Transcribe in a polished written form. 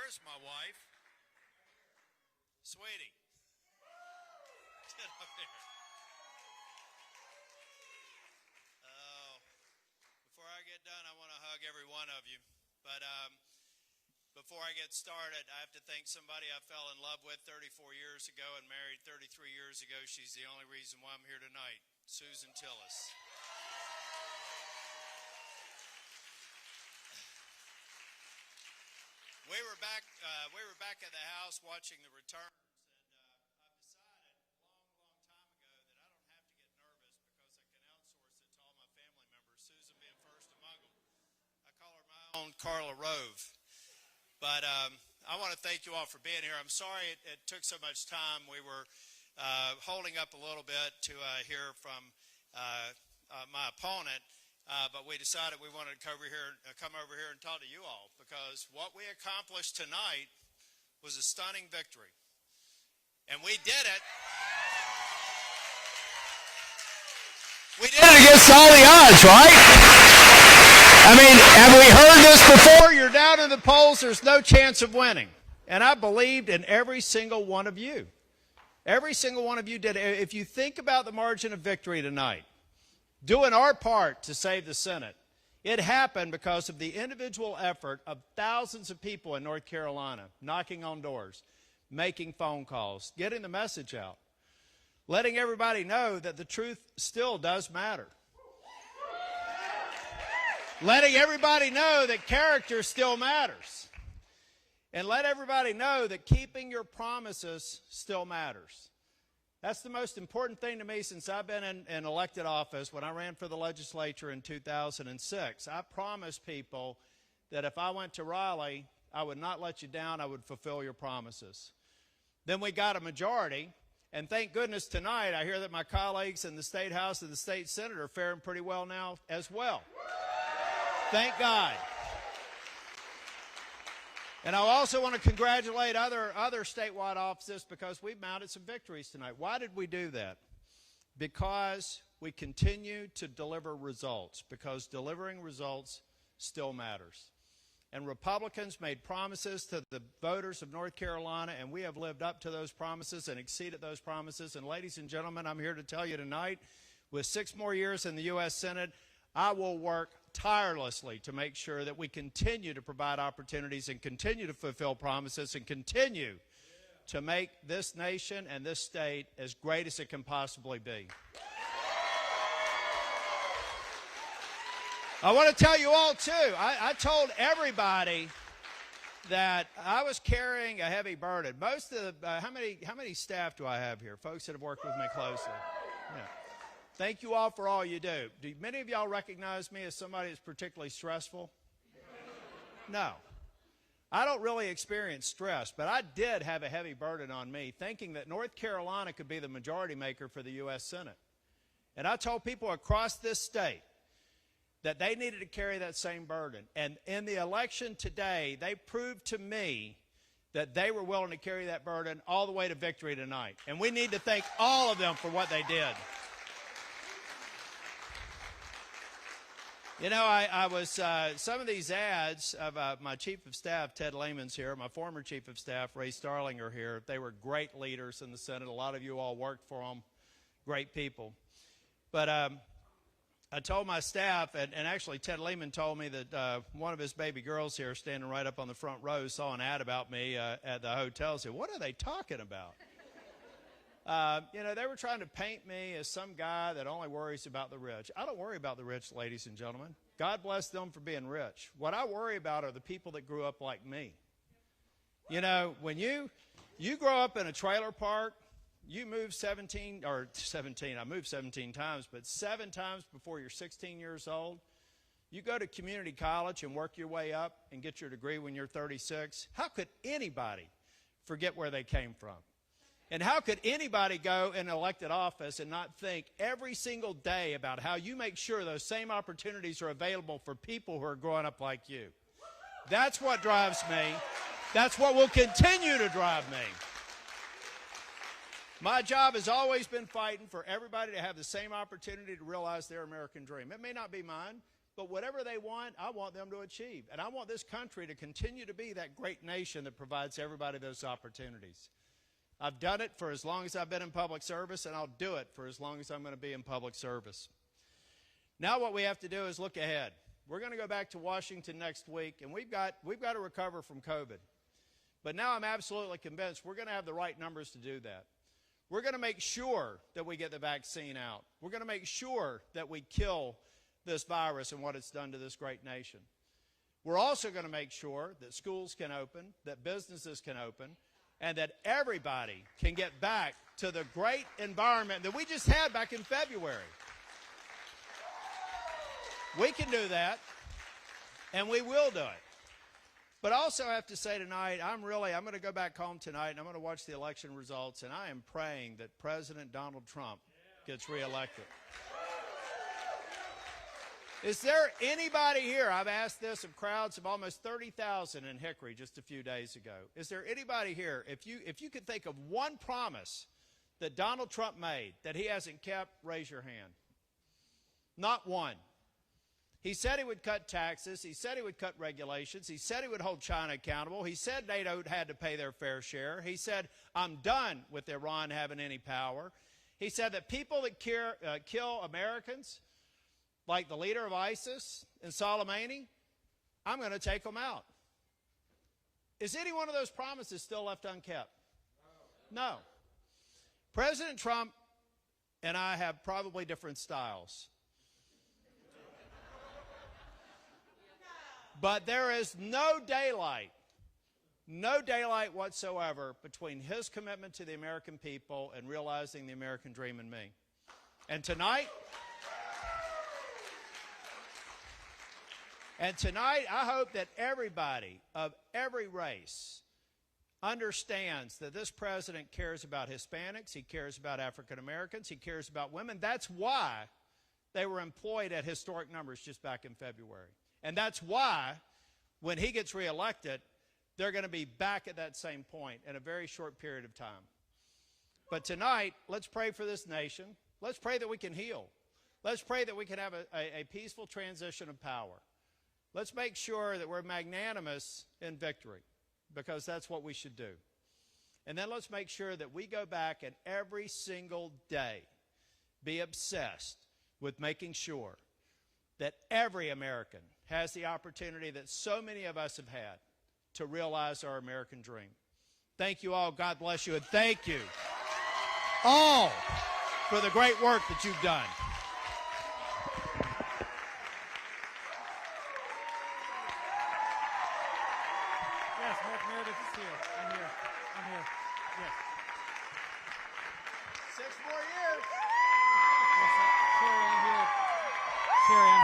Where's my wife? Sweetie. Get up here. Oh, before I get done, I want to hug every one of you. But before I get started, I have to thank somebody I fell in love with 34 years ago and married 33 years ago. She's the only reason why I'm here tonight, Susan Tillis. We were back at the house watching the returns, and I've decided a long time ago that I don't have to get nervous because I can outsource it to all my family members, Susan being first among them. I call her my own Carla Rove. But I want to thank you all for being here. I'm sorry it took so much time. We were holding up a little bit to hear from my opponent. But we decided we wanted to come over here and talk to you all because what we accomplished tonight was a stunning victory. And we did it. We did it against all the odds, right? I mean, have we heard this before? You're down in the polls, there's no chance of winning. And I believed in every single one of you. Every single one of you did it. If you think about the margin of victory tonight, doing our part to save the Senate, it happened because of the individual effort of thousands of people in North Carolina, knocking on doors, making phone calls, getting the message out, letting everybody know that the truth still does matter, letting everybody know that character still matters, and let everybody know that keeping your promises still matters. That's the most important thing to me since I've been in elected office. When I ran for the legislature in 2006, I promised people that if I went to Raleigh, I would not let you down. I would fulfill your promises. Then we got a majority, and thank goodness tonight I hear that my colleagues in the State House and the State Senate are faring pretty well now as well. Thank God. And I also want to congratulate other statewide offices because we've mounted some victories tonight. Why did we do that? Because we continue to deliver results, because delivering results still matters. And Republicans made promises to the voters of North Carolina, and we have lived up to those promises and exceeded those promises. And ladies and gentlemen, I'm here to tell you tonight, with 6 more years in the U.S. Senate, I will work tirelessly to make sure that we continue to provide opportunities and continue to fulfill promises and continue to make this nation and this state as great as it can possibly be. I want to tell you all, too, I told everybody that I was carrying a heavy burden. Most of the, how many staff do I have here? Folks that have worked with me closely. Yeah. Thank you all for all you do. Do many of y'all recognize me as somebody that's particularly stressful? No. I don't really experience stress, but I did have a heavy burden on me, thinking that North Carolina could be the majority maker for the U.S. Senate. And I told people across this state that they needed to carry that same burden. And in the election today, they proved to me that they were willing to carry that burden all the way to victory tonight. And we need to thank all of them for what they did. You know, I was, some of these ads of my chief of staff, Ted Lehman's here, my former chief of staff, Ray Starling, are here. They were great leaders in the Senate. A lot of you all worked for them, great people. But I told my staff, and actually Ted Lehman told me that one of his baby girls here, standing right up on the front row, saw an ad about me at the hotel. Said, "What are they talking about?" You know, they were trying to paint me as some guy that only worries about the rich. I don't worry about the rich, ladies and gentlemen. God bless them for being rich. What I worry about are the people that grew up like me. You know, when you grow up in a trailer park, you move 17, I moved 17 times, but 7 times before you're 16 years old. You go to community college and work your way up and get your degree when you're 36. How could anybody forget where they came from? And how could anybody go in elected office and not think every single day about how you make sure those same opportunities are available for people who are growing up like you? That's what drives me. That's what will continue to drive me. My job has always been fighting for everybody to have the same opportunity to realize their American dream. It may not be mine. But whatever they want, I want them to achieve. And I want this country to continue to be that great nation that provides everybody those opportunities. I've done it for as long as I've been in public service, and I'll do it for as long as I'm going to be in public service. Now what we have to do is look ahead. We're going to go back to Washington next week, and we've got to recover from COVID. But now I'm absolutely convinced we're going to have the right numbers to do that. We're going to make sure that we get the vaccine out. We're going to make sure that we kill this virus and what it's done to this great nation. We're also going to make sure that schools can open, that businesses can open, and that everybody can get back to the great environment that we just had back in February. We can do that, and we will do it. But I also have to say tonight, I'm going to go back home tonight, and I'm going to watch the election results, and I am praying that President Donald Trump gets reelected. Is there anybody here, I've asked this of crowds of almost 30,000 in Hickory just a few days ago. Is there anybody here, if you could think of one promise that Donald Trump made that he hasn't kept, raise your hand. Not one. He said he would cut taxes. He said he would cut regulations. He said he would hold China accountable. He said NATO had to pay their fair share. He said, I'm done with Iran having any power. He said that people that kill Americans, like the leader of ISIS and Soleimani, I'm going to take them out. Is any one of those promises still left unkept? No. President Trump and I have probably different styles. But there is no daylight whatsoever between his commitment to the American people and realizing the American dream in me. And tonight, I hope that everybody of every race understands that this president cares about Hispanics, he cares about African Americans, he cares about women. That's why they were employed at historic numbers just back in February. And that's why, when he gets reelected, they're going to be back at that same point in a very short period of time. But tonight, let's pray for this nation. Let's pray that we can heal. Let's pray that we can have a peaceful transition of power. Let's make sure that we're magnanimous in victory, because that's what we should do. And then let's make sure that we go back and every single day be obsessed with making sure that every American has the opportunity that so many of us have had to realize our American dream. Thank you all. God bless you. And thank you all for the great work that you've done. Yes, Mark Meredith is here. I'm here. Yes. 6 more years. Yes, Sherry, I'm here. Sherry, I'm